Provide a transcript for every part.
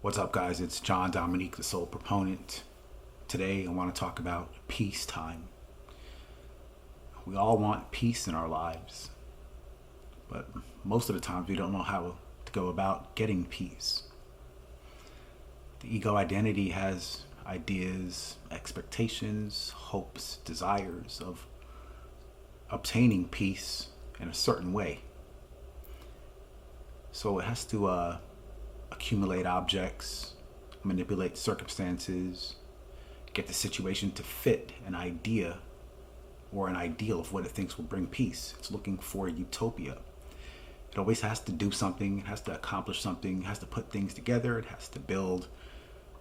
What's up, guys? It's John Dominique, the Soul Proponent. Today, I want to talk about peacetime. We all want peace in our lives, but most of the times we don't know how to go about getting peace. The ego identity has ideas, expectations, hopes, desires of obtaining peace in a certain way. So it has to accumulate objects, manipulate circumstances, get the situation to fit an idea or an ideal of what it thinks will bring peace. It's looking for utopia. It always has to do something, it has to accomplish something, it has to put things together, it has to build,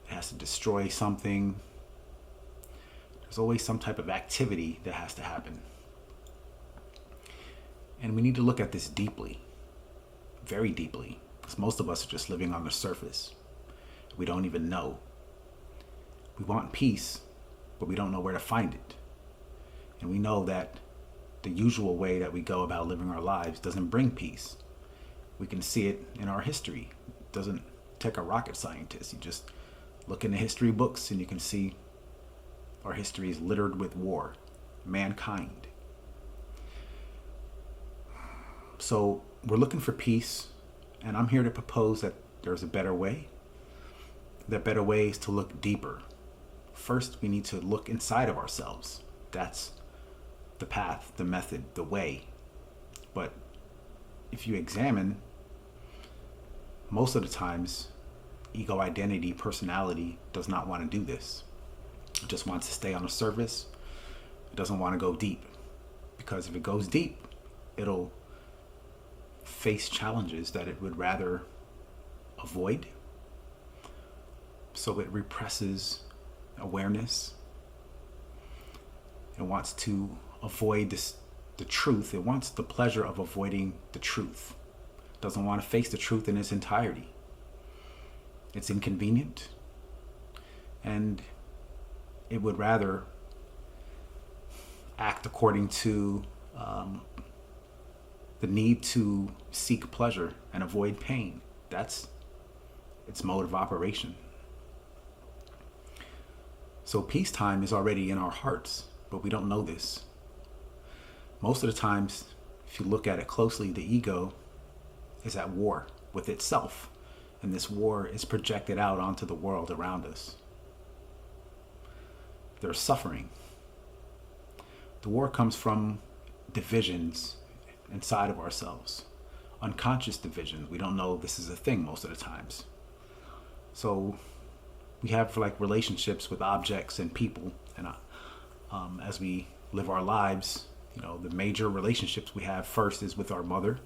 it has to destroy something. There's always some type of activity that has to happen. And we need to look at this deeply, very deeply. Because most of us are just living on the surface. We don't even know. We want peace, but we don't know where to find it. And we know that the usual way that we go about living our lives doesn't bring peace. We can see it in our history. It doesn't take a rocket scientist. You just look in the history books and you can see our history is littered with war, mankind. So we're looking for peace. And I'm here to propose that there's a better way. That better way is to look deeper. First, we need to look inside of ourselves. That's the path, the method, the way. But if you examine, most of the times, ego identity, personality does not want to do this. It just wants to stay on the surface. It doesn't want to go deep. Because if it goes deep, it'll face challenges that it would rather avoid. So it represses awareness. It wants to avoid the truth. It wants the pleasure of avoiding the truth. It doesn't want to face the truth in its entirety. It's inconvenient. And it would rather act according to the need to seek pleasure and avoid pain. That's its mode of operation. So peacetime is already in our hearts, but we don't know this. Most of the times, if you look at it closely, the ego is at war with itself. And this war is projected out onto the world around us. There's suffering. The war comes from divisions inside of ourselves, unconscious divisions. We don't know this is a thing most of the times. So we have like relationships with objects and people, and as we live our lives, the major relationships we have first is with our mother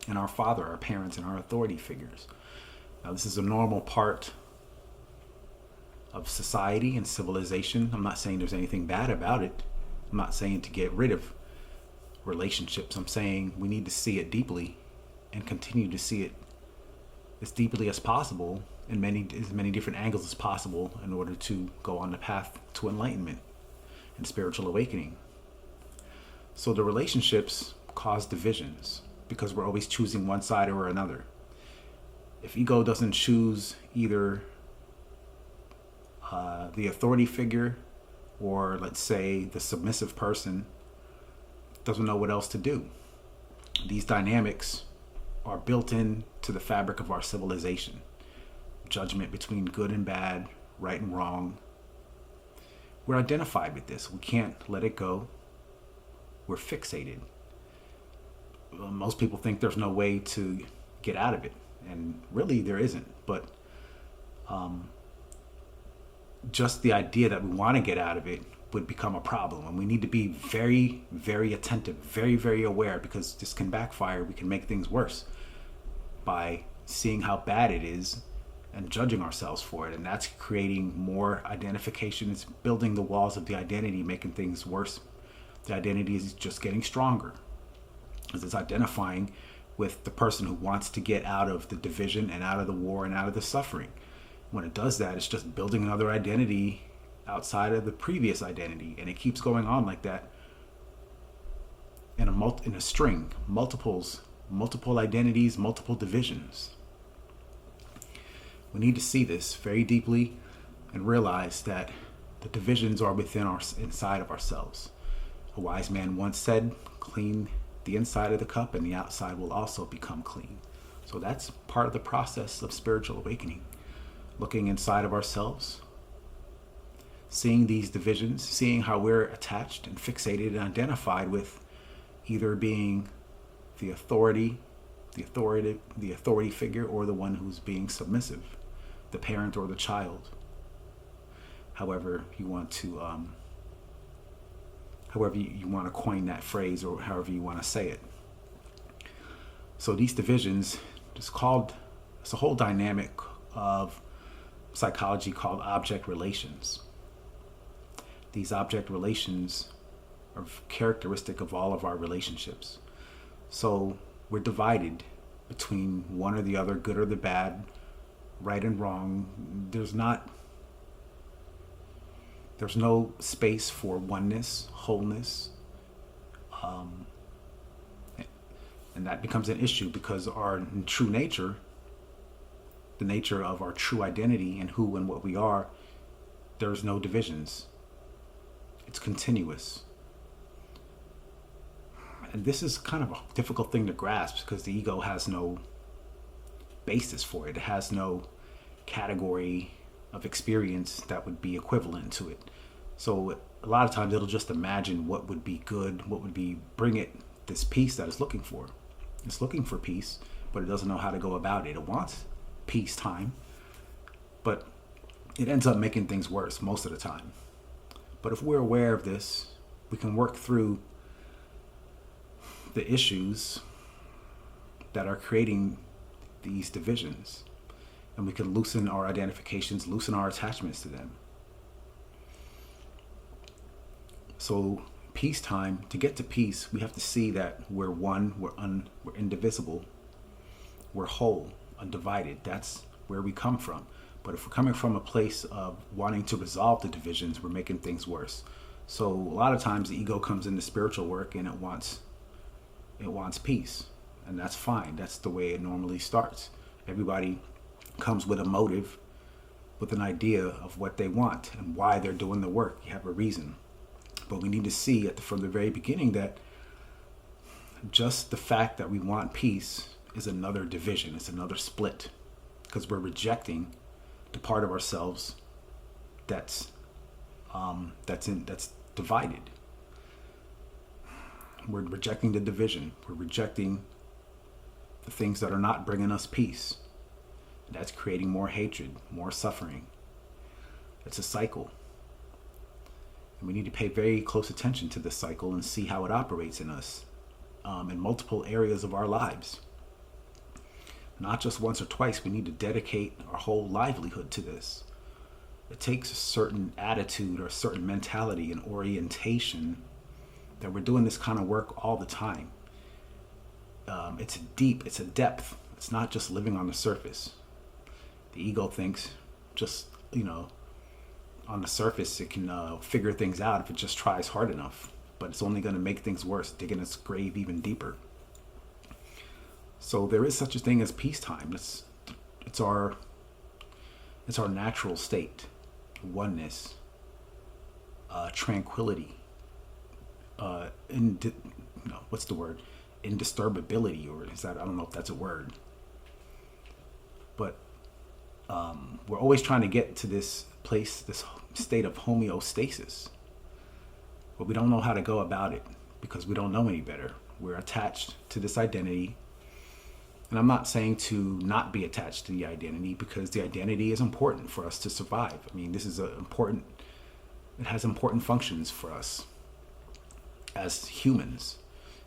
and our father, our parents, and our authority figures. Now, this is a normal part of society and civilization. I'm not saying there's anything bad about it. I'm not saying to get rid of relationships. I'm saying we need to see it deeply and continue to see it as deeply as possible in as many different angles as possible in order to go on the path to enlightenment and spiritual awakening. So the relationships cause divisions because we're always choosing one side or another. If ego doesn't choose either the authority figure or, let's say, the submissive person, doesn't know what else to do. These dynamics are built into the fabric of our civilization. Judgment between good and bad, right and wrong. We're identified with this. We can't let it go. We're fixated. Most people think there's no way to get out of it. And really there isn't. But just the idea that we want to get out of it would become a problem, and we need to be very, very attentive, very, very aware, because this can backfire. We can make things worse by seeing how bad it is and judging ourselves for it, and that's creating more identification. It's building the walls of the identity, making things worse. The identity is just getting stronger because it's identifying with the person who wants to get out of the division and out of the war and out of the suffering. When it does that, it's just building another identity outside of the previous identity, and it keeps going on like that in a string, multiple identities, multiple divisions. We need to see this very deeply and realize that the divisions are within our inside of ourselves. A wise man once said, clean the inside of the cup and the outside will also become clean. So that's part of the process of spiritual awakening. Looking inside of ourselves, seeing these divisions, seeing how we're attached and fixated and identified with either being the authority figure, or the one who's being submissive, the parent or the child. However you want to coin that phrase, or however you want to say it. So these divisions, it's a whole dynamic of psychology called object relations. These object relations are characteristic of all of our relationships. So we're divided between one or the other, good or the bad, right and wrong. There's no space for oneness, wholeness, and that becomes an issue because our true nature, the nature of our true identity and who and what we are, there's no divisions. It's continuous. And this is kind of a difficult thing to grasp because the ego has no basis for it. It has no category of experience that would be equivalent to it. So a lot of times it'll just imagine what would be good, what would be bring it this peace that it's looking for. It's looking for peace, but it doesn't know how to go about it. It wants peacetime, but it ends up making things worse most of the time. But if we're aware of this, we can work through the issues that are creating these divisions, and we can loosen our identifications, loosen our attachments to them. So peacetime, to get to peace, we have to see that we're one, we're indivisible, we're whole, undivided. That's where we come from. But if we're coming from a place of wanting to resolve the divisions, we're making things worse. So a lot of times the ego comes into spiritual work and it wants peace, and that's fine. That's the way it normally starts. Everybody comes with a motive, with an idea of what they want and why they're doing the work. You have a reason. But we need to see from the very beginning that just the fact that we want peace is another division. It's another split, because we're rejecting the part of ourselves that's divided. We're rejecting the division. We're rejecting the things that are not bringing us peace. That's creating more hatred, more suffering. It's a cycle. And we need to pay very close attention to this cycle and see how it operates in us, in multiple areas of our lives. Not just once or twice. We need to dedicate our whole livelihood to this. It takes a certain attitude or a certain mentality and orientation that we're doing this kind of work all the time. It's deep, it's a depth. It's not just living on the surface. The ego thinks just, on the surface it can figure things out if it just tries hard enough. But it's only going to make things worse, digging its grave even deeper. So there is such a thing as peacetime. It's our natural state, oneness, tranquility, what's the word? Indisturbability, or is that? I don't know if that's a word. But we're always trying to get to this place, this state of homeostasis. But we don't know how to go about it because we don't know any better. We're attached to this identity. And I'm not saying to not be attached to the identity, because the identity is important for us to survive. I mean, this is it has important functions for us as humans,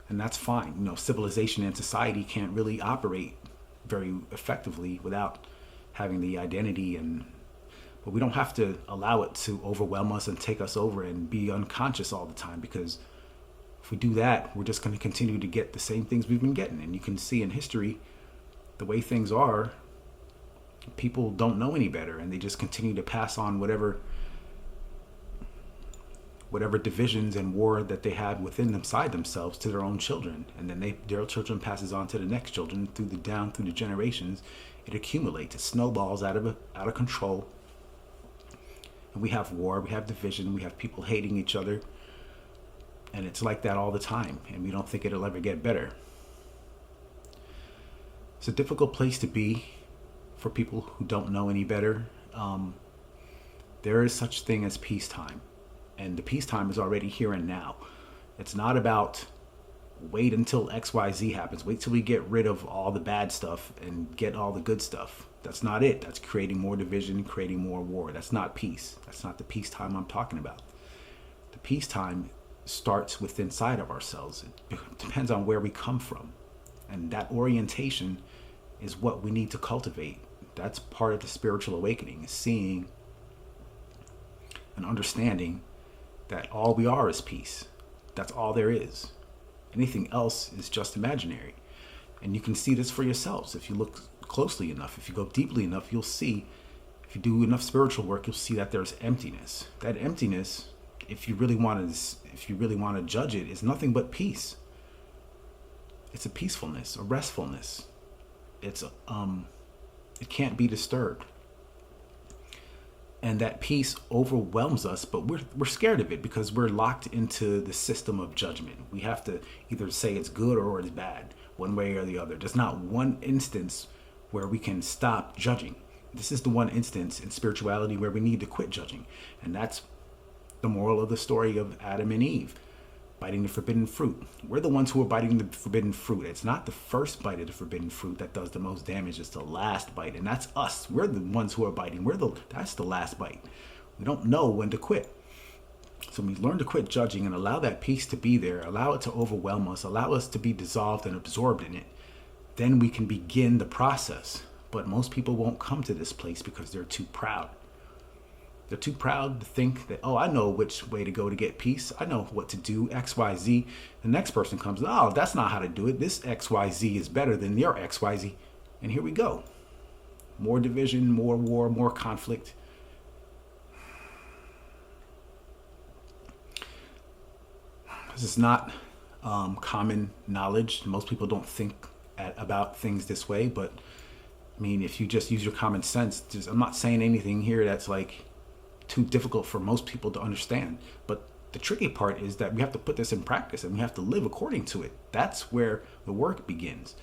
and that's fine. Civilization and society can't really operate very effectively without having the identity, but we don't have to allow it to overwhelm us and take us over and be unconscious all the time, because if we do that, we're just going to continue to get the same things we've been getting. And you can see in history, the way things are, people don't know any better, and they just continue to pass on whatever whatever divisions and war that they have within inside themselves to their own children, and then their children passes on to the next children through the generations. It accumulates, it snowballs out of control, and we have war, we have division, we have people hating each other, and it's like that all the time, and we don't think it'll ever get better. It's a difficult place to be for people who don't know any better. There is such thing as peacetime. And the peacetime is already here and now. It's not about wait until XYZ happens. Wait till we get rid of all the bad stuff and get all the good stuff. That's not it. That's creating more division, creating more war. That's not peace. That's not the peacetime I'm talking about. The peacetime starts with inside of ourselves. It depends on where we come from. And that orientation is what we need to cultivate. That's part of the spiritual awakening, is seeing and understanding that all we are is peace. That's all there is. Anything else is just imaginary. And you can see this for yourselves. If you look closely enough, if you go deeply enough, you'll see, if you do enough spiritual work, you'll see that there's emptiness. That emptiness, if you really want to judge it, is nothing but peace. It's a peacefulness, a restfulness. It can't be disturbed. And that peace overwhelms us, but we're scared of it because we're locked into the system of judgment. We have to either say it's good or it's bad, one way or the other. There's not one instance where we can stop judging. This is the one instance in spirituality where we need to quit judging. And that's the moral of the story of Adam and Eve, biting the forbidden fruit. We're the ones who are biting the forbidden fruit. It's not the first bite of the forbidden fruit that does the most damage. It's the last bite. And that's us. We're the ones who are biting. That's the last bite. We don't know when to quit. So we learn to quit judging and allow that peace to be there. Allow it to overwhelm us. Allow us to be dissolved and absorbed in it. Then we can begin the process. But most people won't come to this place because they're too proud. They're too proud to think that, oh, I know which way to go to get peace. I know what to do, X, Y, Z. The next person comes, oh, that's not how to do it. This X, Y, Z is better than your X, Y, Z. And here we go. More division, more war, more conflict. This is not common knowledge. Most people don't think about things this way. But, I mean, if you just use your common sense, I'm not saying anything here that's like too difficult for most people to understand. But the tricky part is that we have to put this in practice and we have to live according to it. That's where the work begins.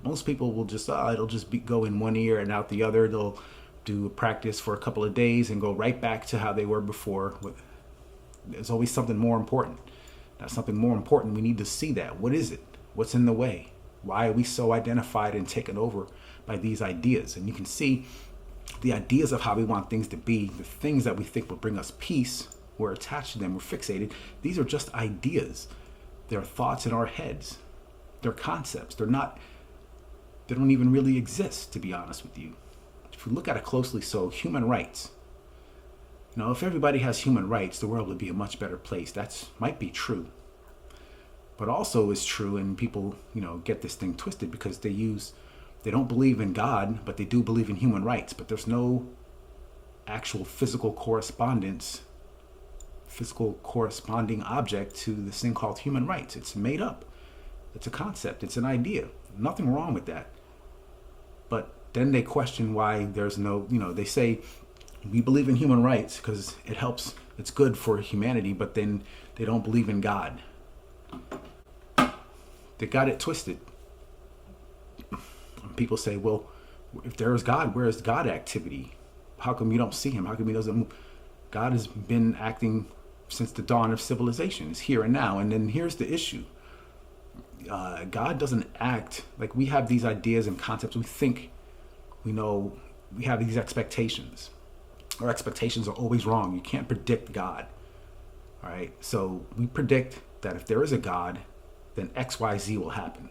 Most people will just, it'll just go in one ear and out the other. They'll do practice for a couple of days and go right back to how they were before. There's always something more important. That's something more important. We need to see that. What is it? What's in the way? Why are we so identified and taken over by these ideas? And you can see the ideas of how we want things to be, the things that we think will bring us peace, we're attached to them, we're fixated. These are just ideas. They're thoughts in our heads. They're concepts. They don't even really exist, to be honest with you. If we look at it closely, so human rights. If everybody has human rights, the world would be a much better place. That might be true. But also is true, and people, get this thing twisted because they don't believe in God, but they do believe in human rights. But there's no actual physical corresponding object to this thing called human rights. It's made up. It's a concept. It's an idea. Nothing wrong with that. But then they question why there's no, they say we believe in human rights because it helps, it's good for humanity, but then they don't believe in God. They got it twisted. People say, well, if there is God, where is God activity? How come you don't see him? How come he doesn't move? God has been acting since the dawn of civilization. It's here and now. And then here's the issue. God doesn't act like we have these ideas and concepts. We think we know, we have these expectations. Our expectations are always wrong. You can't predict God. All right. So we predict that if there is a God, then X, Y, Z will happen.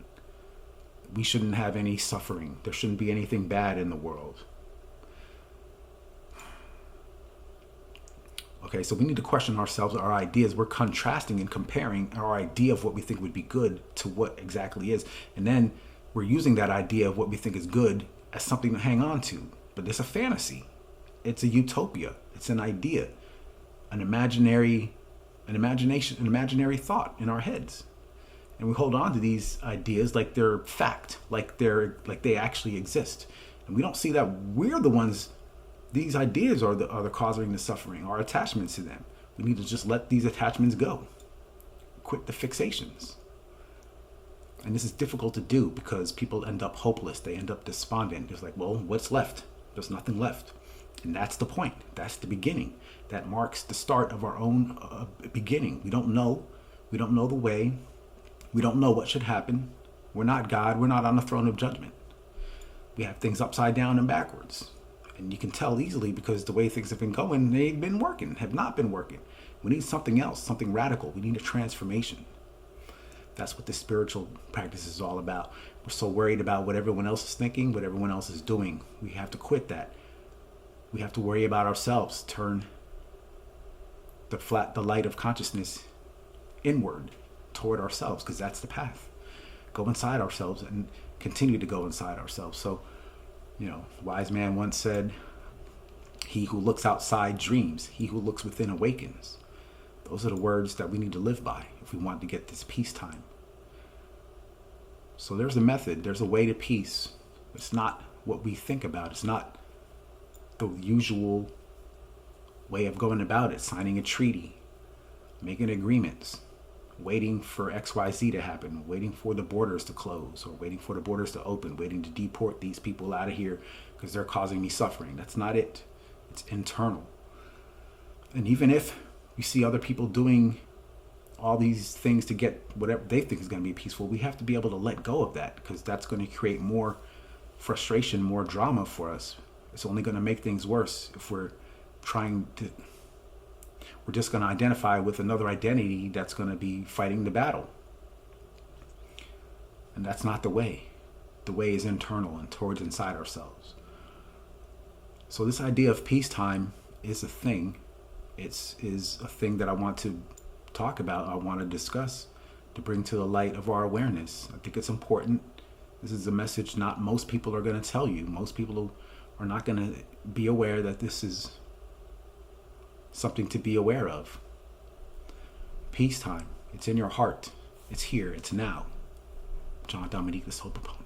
We shouldn't have any suffering. There shouldn't be anything bad in the world. Okay, so we need to question ourselves, our ideas. We're contrasting and comparing our idea of what we think would be good to what exactly is. And then we're using that idea of what we think is good as something to hang on to. But it's a fantasy. It's a utopia. It's an idea, an imaginary an imaginary thought in our heads. And we hold on to these ideas like they're fact, like they actually exist. And we don't see that we're the ones, these ideas are the causing the suffering, our attachments to them. We need to just let these attachments go. Quit the fixations. And this is difficult to do because people end up hopeless. They end up despondent. It's like, well, what's left? There's nothing left. And that's the point. That's the beginning. That marks the start of our own beginning. We don't know. We don't know the way. We don't know what should happen. We're not God. We're not on the throne of judgment. We have things upside down and backwards. And you can tell easily because the way things have been going, they've been working, have not been working. We need something else, something radical. We need a transformation. That's what the spiritual practice is all about. We're so worried about what everyone else is thinking, what everyone else is doing. We have to quit that. We have to worry about ourselves, turn the light of consciousness inward toward ourselves, because that's the path. Go inside ourselves and continue to go inside ourselves. So, wise man once said, he who looks outside dreams, he who looks within awakens. Those are the words that we need to live by if we want to get this peacetime. So there's a method, there's a way to peace. It's not what we think about. It's not the usual way of going about it, signing a treaty, making agreements, waiting for XYZ to happen, waiting for the borders to close or waiting for the borders to open, waiting to deport these people out of here because they're causing me suffering. That's not it. It's internal. And even if we see other people doing all these things to get whatever they think is going to be peaceful, we have to be able to let go of that, because that's going to create more frustration, more drama for us. It's only going to make things worse if we're just going to identify with another identity that's going to be fighting the battle. And that's not the way. The way is internal and towards inside ourselves. So this idea of peacetime is a thing. Is a thing that I want to talk about, I want to discuss, to bring to the light of our awareness. I think it's important. This is a message not most people are going to tell you. Most people are not going to be aware that this is something to be aware of. Peacetime. It's in your heart. It's here. It's now. John Dominique, the Soul Proponent.